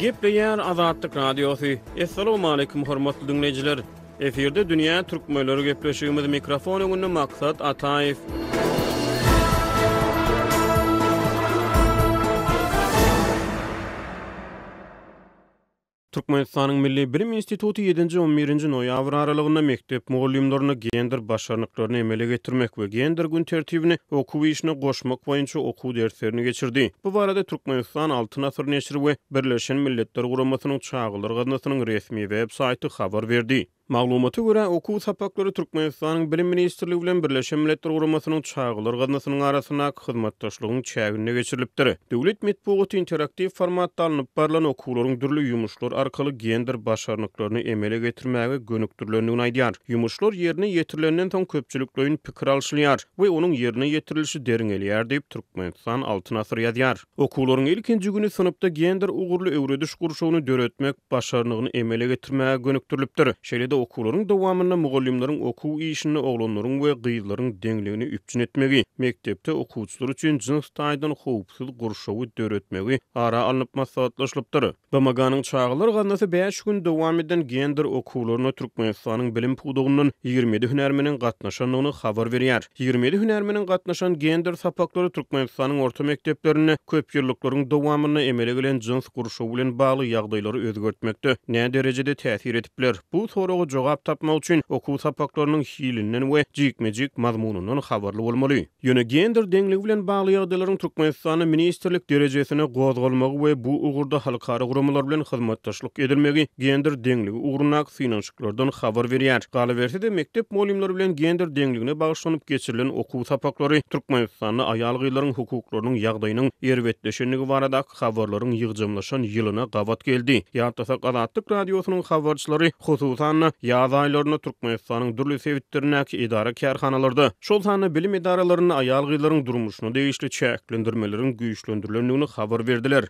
Gepleýär Azatlyk Radiosu. Assalamu alaykum hormatly dinleyijiler. Eferde dünýä türkmenleri gepleşigimiz mikrofon öňünde maksat Ataýew. Türkmenistanyň Milli Bilim Institutu 7-11 noýabr aralygynda mektep mugallimlerine gender başarnyklaryny emele getirmek we gender gün tertibini okuw işine goşmak boýunça okuw derslerini geçirdi. Bu barada Türkmenistan Altyn Asr neşri we Birleşen Milletler Guramasynyň çağılar gazinasynyň resmi web saýty habar berdi. Maglumata görä okuw sapaklary Türkmenistanyň Bilim Ministrligi bilen Birleşen Milletler Guramasynyň çağılar gazinasynyň arasyna hyzmatdaşlygyň çägine geçirilipdir. Döwlet medeniýeti interaktiv formatda alınıp barlan okuwlaryň dürli ýumuşlar arkaly gender başarnyklaryny emele getirmäge gönükdirlendigini aýdýar. Ýumuşlar ýerine ýetirilenden soň köpçüliklerin pikir alşylýar we onuň ýerine ýetirilişi deriňelýär diýip Türkmenistan Altyn Asr ýazýar. Okuwlaryň ilkinji güni synapda gender ugurly öwrediş gurşawyny döretmek başarnygyny emele getirmäge gönükdirilipdir. Şeýle okuwlaryň dowamynda mugallimleriň okuw işini oglanlaryň we gyzlaryň deňligini üpçün etmegi, mektepde okuwçylar üçin jins taýdan howpsuz gurşawy döretmegi ara alınıp maslahatlaşylypdyr. BMG'nyň çağılar gaznasy 5 gün dowam eden gender okuwlaryna Türkmenistanyň bilim pudugynyň 27 hünärmeniň gatnaşanlygyny habar berýär. 27 hünärmeniň gatnaşan gender sapaklary Türkmenistanyň orta mekteplerine köp ýyllyklaryň dowamyny emele gelen jins gurşawy bilen bagly ýagdaýlary özgertmekde näme derejede täsir etipler? Bu soraga jogap tapmak üçin okuw sapaklarynyň hilinden we jikmejik mazmunundan habarly bolmaly. Ýöne gender deňligi bilen bagly ýagdaýlaryň Türkmenistanyň ministrlik derejesine gozgalmagy we bu ugurda halkara guramalar bilen hyzmatdaşlyk edilmegi gender deňligi ugruna synançyklardan habar berýär. Galawerside mektep mugallimleri bilen gender deňligine bagyşlanyp geçirilen okuw sapaklary Türkmenistanyň aýal gyzlaryň hukuklarynyň ýagdaýynyň erwetleşenligi barada habarlaryň ýygjamlaşan ýylyna gabat geldi. Ýa-da Azatlyk Radiosynyň habarçylary hususan ýaz aýlaryna Türkmenistanyň dürli sebitlerindäki idara kärhanalarda şol sany bilim idaralaryny aýal gyzlaryň durmuşyny degişli çäklendirmeleriň güýçlendirilýändigini habar berdiler.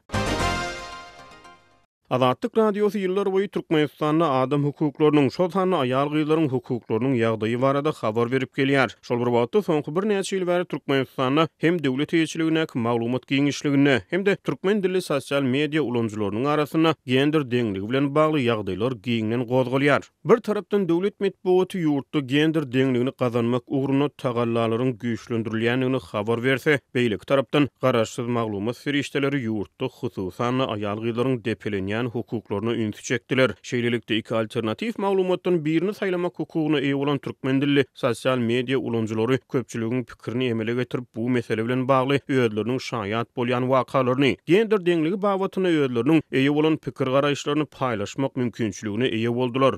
Azatlyk Radiosu ýyllar boyu Türkmenistanyň adam hukuklarynyň, şol sany aýal gyzlaryň hukuklarynyň ýagdaýy barada habar berip gelýär. Şol bir wagtda soňky bir näçe ýyl bäri Türkmenistanyň hem döwlet ýetirligine, maglumat giňişligine, hem de türkmen dilli sosial media ulanjylarynyň arasyna gender deňligi bilen bagly ýagdaýlar giňden gozgalýar. Bir tarapdan döwlet medeniýeti ýurtda gender deňligini gazanmak ugruna tagallalaryň güýçlendirilýändigini habar berse, beýleki tarapdan garaşsyz maglumat ferişdeleri ýurtda hususan aýal gyzlaryň depelenýän hukuklaryny ünsü çekdiler. Şeýlelikde iki alternativ maglumatdan birini saýlamak hukugyna eýe bolan türkmen dilli sosial media ulanjylary köpçüligiň pikirini emele getirip bu mesele bilen bagly öýdleriniň şaýat bolýan wakalaryny, gender deňligi babatyna öýdleriniň eýe bolan pikir garaýşlaryny paýlaşmak mümkinçiligine eýe boldular.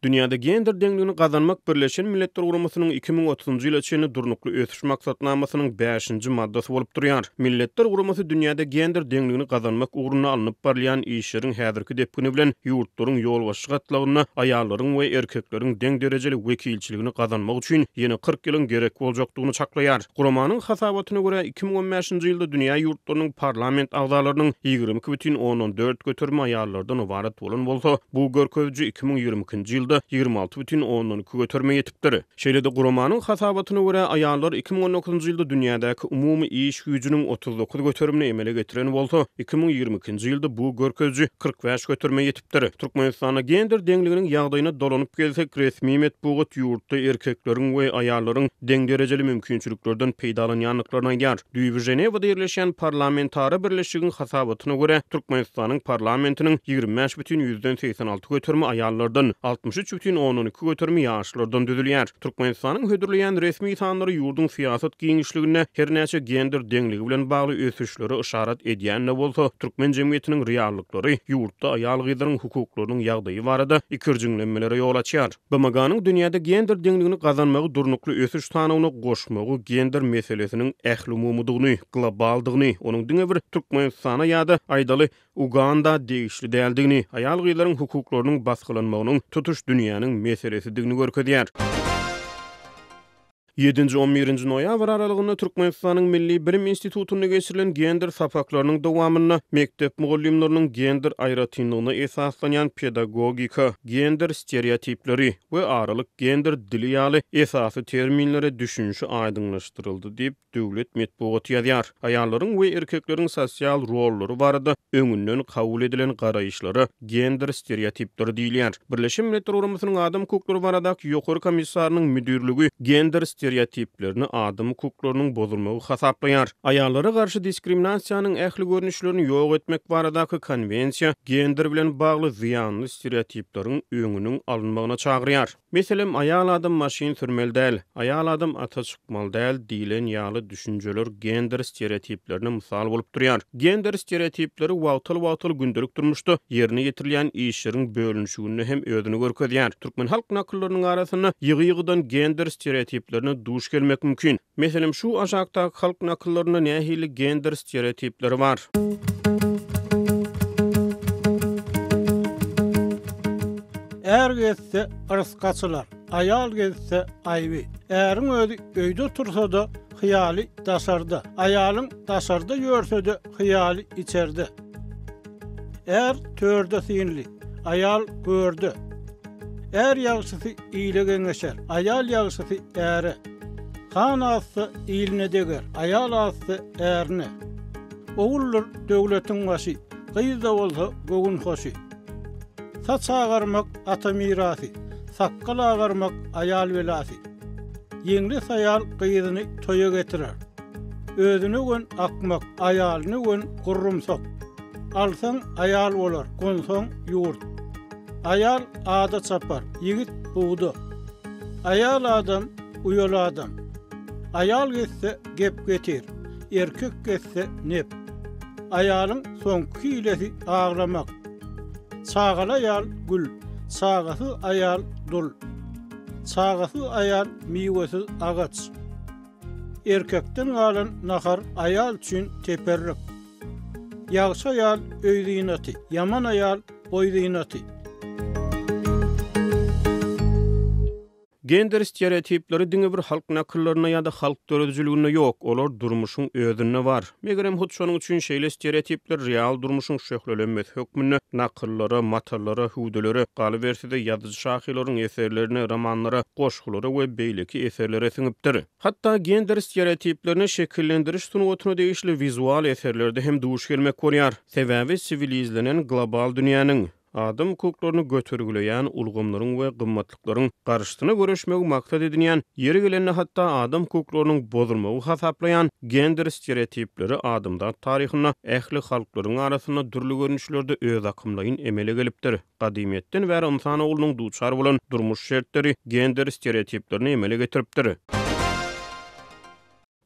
Dünyada gender deňligini gazanmak Birleşen Milletler Guramasynyň 2030-njy ýyla çenli durnukly ösüş maksatnamasynyň 5-nji maddasy bolup durýar. Milletler Guramasy dünýäde gender deňligini gazanmak ugruna alınıp barlayan işleriň häzirki depkini bilen ýurtlaryň ýolbaşy gatlagyna aýallaryň we erkekleriň deň derejeli wekilçiligini gazanmak üçin ýene 40 ýylyň gerek boljakdygyny çaklaýar. Guramanyň hasabatyna görä 2015-nji ýylda dünýä ýurtlarynyň parlament agzalarynyň 22,4 götürme aýallardan ibaret bolan bolsa, bu görkezji 2022-nji ýylda 26,2 götürme ýetipdir. Şeýle-de Guramanyň hasabatyna görä aýallar 2019-njy ýylda dünýädäki umumy iş güýjüniň 39 götürmeni emele getiren bolsa, 2022-nji ýylda bu görkezji 45 götürme ýetipdir. Türkmenistana gender deňliginiň ýagdaýyna dolanyp gelsek, resmi medeniýet ýurtda erkekleriň we aýallaryň deň derejeli mümkinçiliklerden peýdalanýanlyklaryny aýdýar. Düýbi Jenewada ýerleşen parlamentary birleşigiň hasabatyna görä Türkmenistanyň parlamentiniň 25,86 götürme aýallardan 63,12 götürme ýaşlardan düzülýär. Türkmenistanyň hödürleýän resmi sanlary ýurdun siýasat giňişligine her näçe gender deňligi bilen bagly ösüşleri işaret edýänne bolsa, türkmen jemgyýetiniň reallyklary ýurtda aýal gyzlaryň hukuklarynyň ýagdaýy barada ikirjiňlenmelere ýol açýar. BMG'nyň dünýäde gender deňligini gazanmagy durnukly ösüş sanawyna goşmagy gender meselesiniň ähli umumydygyny, globaldygyny, onuň diňe bir Türkmenistana ýa-da aýdaly Uganda degişli däldigini, aýal gyzlaryň hukuklarynyň basgylanmagynyň tutuş dünýäniň meselesidigini görkezýär. 7-11 noýabr aralygynda Türkmenistanyň Milli Bilim Institutuny geçirilen gender sapaklarynyň dowamyna mektep mugallimleriniň gender aýratynlygyna esaslanýan pedagogika, gender stereotipleri we aralyk gender dili ýaly esasy terminlere düşünşi aýdyňlaşdyryldy diýip döwlet medeniýet ýazýar. Aýallaryň we erkekleriň sosial rollary barada öňünden kabul edilen garaýyşlara gender stereotipleri diýilýär. Birleşen Milletler Guramasynyň adam hukuklary baradaky ýokary komissarynyň müdirligi gender stereotiplerini adam hukuklarynyň bozulmagy hasaplaýar. Aýallara garşy diskriminasiýanyň ähli görnüşlerini ýok etmek baradaky konvensiýa gender bilen bagly ziýanly stereotipleriň öňüniň alynmagyna çagyrýar. Meselem aýal adam maşyn sürmeli däl, aýal adam ata çykmaly däl diýilen ýaly düşünjeler gender stereotiplerini mysal bolup durýar. Gender stereotipleri wagtyl gündelik durmuşda ýerine ýetirilýän işleriň bölünşigini hem özüni görkezýär. Türkmen halk nakyllarynyň arasyna ýygy-ýygydan gender stereotiplerini duş gelmek mümkin. Meselem şu aşakdaky halk nakyllaryna nähili gender stereotipleri bar. Er getse ırskaçylar, ayal getse aýby. Äriň özü öýde tursa-da hyýaly daşarda, aýalyň daşarda ýörse-de hyýaly içerde. Er törde sinli, ayal gördi. Er ýagşysy ýyly geňeşer, ayal ýagşysy äre. Han asy ýylyne deger, ayal asy ärine. Ogullar döwletiň başy, gyz da bolsa gögün hoşy. Saç agarmak ata mirasy, sakkal agarmak ayal velasy. Ýeňli ayal gyzyny toýa getirer. Özüni gün akmak, aýalyny gün gurrumsak. Alsaň ayal bolar, gonsaň ýurt. Ayal ada çapar, ýigit buğda. Ayal adam, uýaly adam. Ayal getse gep getir, erkek getse nep. Aýalyň soňky hilesi aglamak. Çağal ayal gül, çağasy ayal dul. Çağasy ayal miwesiz agaç. Erkekden galan nahar ayal üçin teperrik. Ýagşy ayal öýdýänaty, yaman ayal boýdýänaty. Gender stereotipleri diňe bir halk nakyllaryna ýa-da halk döredijligine ýok, olar durmuşyň özünde bar. Megerem hut şonuň üçin şeýle stereotipler real durmuşyň şöhlelenmesi hökmünde nakyllara, matallara, hudelere, galy berside ýazyjy şahylaryň eserlerine, romanlara, goşgulara we beýleki eserlere siňipdir. Hatda gender stereotiplerini şekillendiriş sunuwatyna degişli vizual eserlerde hem duş gelmek görýär. Sebäbi sivilizlenen global dünýäniň adam hukuklaryny götürgüleýän ulgamlaryň we gymmatlyklaryň garşysyna görüşmegi maksat edilýän, ýeri gelende hatda adam hukuklarynyň bozulmagy hasaplaýan gender stereotipleri adamda taryhyna ähli halklaryň arasyna türli görnüşlerde öz akymlaryň emele gelipdir. Gadymyetden bäri insan oğlunyň duçar bolan durmuş şertleri gender stereotiplerini emele getiripdir.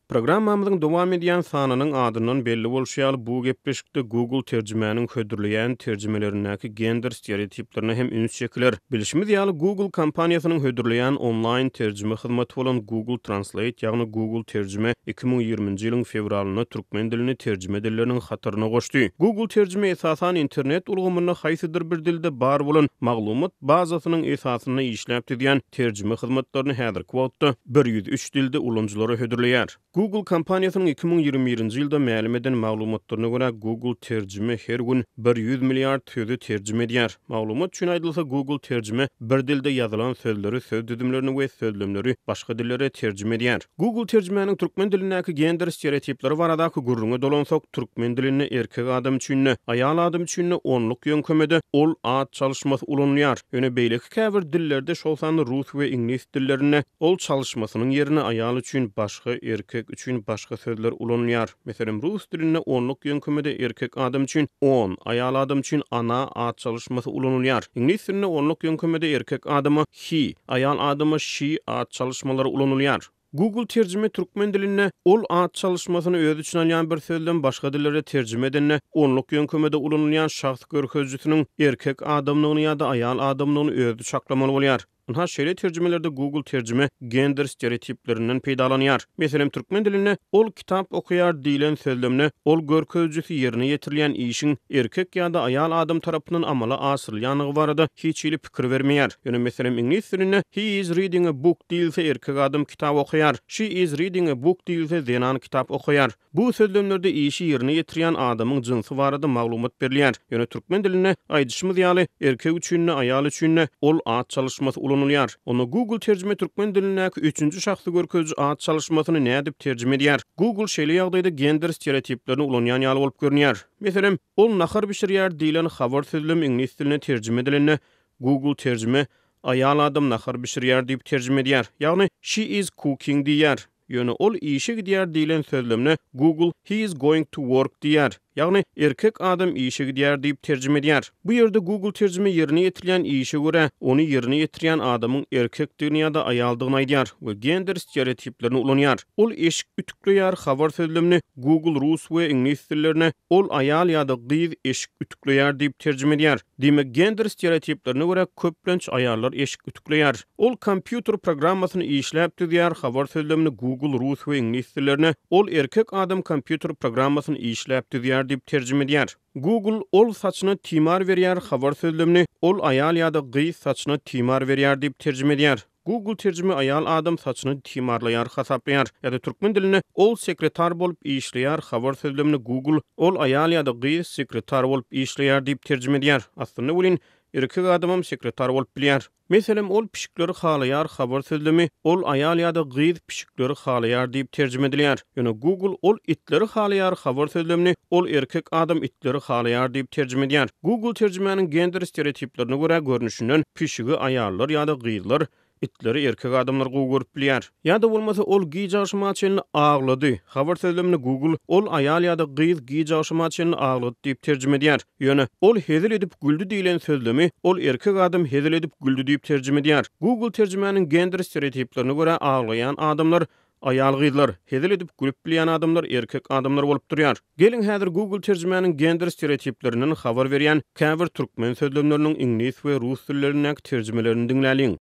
Programmamyzyň dowam edýän sanynyň adynyň belli bolşýaly bu gepleşikde Google terjümäniň hödürleýän terjümelerindäki gender stereotiplerini hem üns çekiler. Bilişimiz ýaly Google kompaniýasynyň hödürleýän online terjüme hyzmaty bolan Google Translate ýagny Google terjüme 2020-nji ýylyň fevralyna türkmen dilini terjüme edilleriniň hatyryna goşdy. Google terjüme esasan internet ulgamyna haýsydyr bir dilde bar bolan maglumat bazasynyň esasyna işläp edýän terjüme hyzmatlaryny häzirki wagtda 103 dilde ulanjylary hödürleýär. Google kompaniýasynyň 2021-nji ýylda ma'lum eden maglumatlaryna görä Google terjüme her gün 100 milliard sözi terjüme edýär. Maglumat üçin aýdylsa Google terjüme bir dilde ýazylan sözleri, söz düzümlerini we sözlemleri başga dillere terjüme edýär. Google terjümäniň türkmen dilindäki gender stereotipleri baradaky gurruna dolansak türkmen dilini erkek adam üçin, aýal adam üçin onluk ýönkömede ol at çalışmasy ulanýar. Öne beýleki käbir dillerde şol sany rus we ingliz dillerine ol çalışmasynyň ýerine aýal üçin başga erkek üçin başga sözler ulanýar. Meselem rus diline onluk ýönkömede erkek adam üçin on, aýal adam üçin ana at çalışmasy ulanýar. İngliz diline onluk ýönkömede erkek adama he, aýal adama she at çalışmalary ulanýar. Google terjüme türkmen diline ol at çalışmasyny öz üçin alýan bir sözden başga dillere terjüme edende onluk ýönkömede ulanýan şahs görkezjisiniň erkek adamlygyny ýa-da aýal adamlygyny özü çaklamaly bolýar. Unha şeýle terjimelerde Google terjime gender stereotiplerinden peýdalanýar. Meselem türkmen diline ol kitap okuýar diýilen sözlemne ol görkezjisi ýerine ýetirilýän işin erkek ýa-da aýal adam tarapyndan amala asyrylýanygy barada hiç ýyly pikir bermeýär. Ýöne meselem ingliz dilinde he is reading a book diýilse erkek adam kitap okuýar. She is reading a book diýilse zenan kitap okuýar. Bu sözlemlerde işi ýerine ýetirýän adamyň jinsy barada maglumat berilýär. Ýöne türkmen diline aýdyşmyz ýaly erkek üçin aýal üçin ol at çalışmasy ulanylýar. Onu Google terjime türkmen dilinäki 3-nji şahsy görkezji at çalışmasyny nädip terjime edýär? Google şeýle ýagdaýda gender stereotiplerini ulanýan ýaly bolup görünýär. Meselem, ol nahar bişirýär diýilen habar sözlem ingliz diline terjime edilende Google terjime aýal adam nahar bişirýär diýip terjime edýär. Ýagny she is cooking diýär. Ýöne ol işe gidýär diýilen sözlemne Google he is going to work diýär. Ýagny erkek adam işe gidýär diýip terjime edýär. Bu ýerde Google terjime ýerine ýetirilýän işe görä onu ýerine ýetirýän adamyň erkekdigini ýa-da aýaldygyny aýdýar we gender stereotiplerini ulanýar. Ol eşik ütükleýär habar sözlemini Google rus we ingliz dillerine ol aýal ýa-da gyz eşik ütükleýär diýip terjime edýär. Demek gender stereotiplerine görä köplenç aýallar eşik ütükleýär. Ol kompýuter programmasyny işläp didýär habar sözlemini Google rus we ingliz dillerine ol erkek adam kompýuter programmasyny işläp didýär diýip terjime edýär. Google ol saçyna timar berýär habar sözlemini ol aýal ýa-da gyz saçyna timar berýär diýip terjime edýär. Google terjime aýal adam saçyny timarlaýar hasaplaýar. Ýa-da türkmen diline ol sekretar bolup işleýär habar sözlemini Google ol aýal ýa-da gyz sekretar bolup işleýär diýip terjime edýär. Aslynda bolin erkek adamam sekretar bolup bilýär. Meselem ol pişikleri halaýar habar sözlemi ol aýal ýa-da gyz pişikleri halaýar diýip terjime edilýär. Ýöne Google ol itleri halaýar habar sözlemini ol erkek adam itleri halaýar diýip terjime edýär. Google terjimeniň gender stereotiplerine görä görnüşinden pişigi aýallar ýa-da gyzlar itleri erkek adamlar görüp bilýär. Ýa-da bolmasa ol giýjaşmaçyny aglady. Habar sözlemini Google ol aýal ýa-da gyz giýjaşmaçyny aglady diýip terjime edýär. Ýöne ol hezil edip güldü diýilen sözlemi ol erkek adam hezil edip güldü diýip terjime edýär. Google terjimeniň gender stereotiplerine görä aglaýan adamlar aýal gyzlar, hezil edip gülüp bilýän adamlar erkek adamlar bolup durýar. Gelin häzir Google terjimeniň gender stereotiplerinden habar berýän käbir türkmen sözlemleriniň ingliz we rus dillerindäki terjimelerini dinläliň.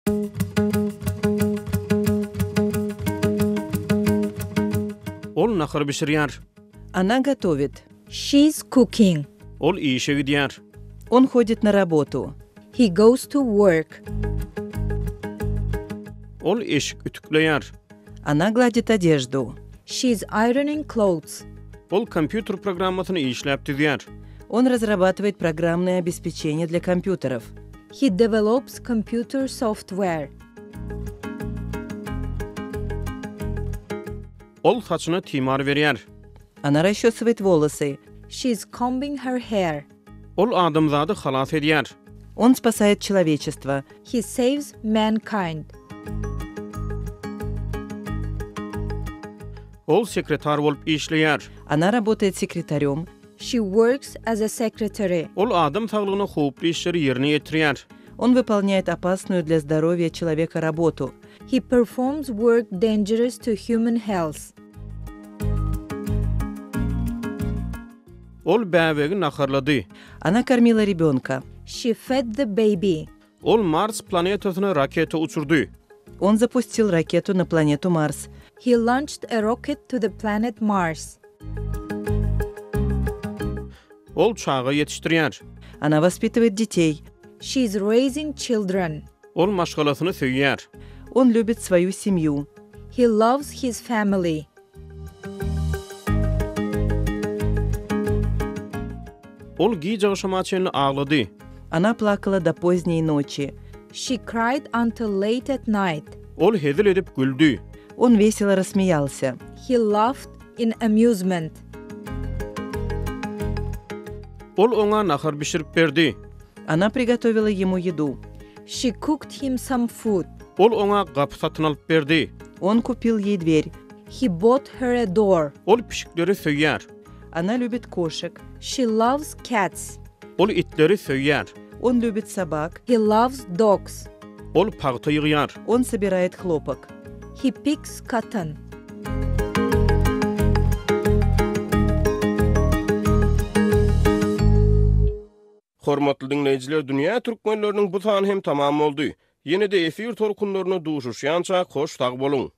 Ol nahar bişirýär. Она готовит. She's cooking. Ol işe gidýär. Он ходит на работу. He goes to work. Ol eşik ütükleýär. Она gladит одежду. She's ironing clothes. Ol kompýuter programmasyny işläp didýär. Он разрабатывает программное обеспечение для компьютеров. He develops computer software. Ol saçyna timar berýär. Она расчесывает волосы. She's combing her hair. Ol adamzady halas edýär. Он спасает человечество. He saves mankind. Ol sekretar bolup işleýär. Она работает секретарем. She works as a secretary. Ol adam saglygyna howply işleri ýerine ýetirýär. Он выполняет опасную для здоровья человека работу. He performs work dangerous to human health. Ol bäbegi naharlady. Она кормила ребенка. She fed the baby. Ol Mars planetasyna raketa uçurdy. Он запустил ракету на планету Марс. He launched a rocket to the planet Mars. Ol çağa yetişdirýär. Она воспитывает детей. She's raising children. Ol maşgalasyny söýýär. Он любит свою семью. He loves his family. Ol giýjaşmaçyny aglady. Она плакала до поздней ночи. She cried until late at night. Ol hezil edip güldü. Он весело рассмеялся. He laughed in amusement. Ol oňa nahar bişirip berdi. Она приготовила ему еду. She cooked him some food. Ol oňa gapy satyn alyp berdi. Он купил ей дверь. He bought her a door. Ol pişikleri söýýär. Она любит кошек. She loves cats. Ol itleri söýýär. Он любит собак. He loves dogs. Ol pagta ýygýar. Он собирает хлопок. He picks cotton. Hormatly dinleyijiler, dünýä türkmenleriniň bu sany hem tamam boldy. Yine de efir torkunlaryna duşuşýança hoş tag boluň.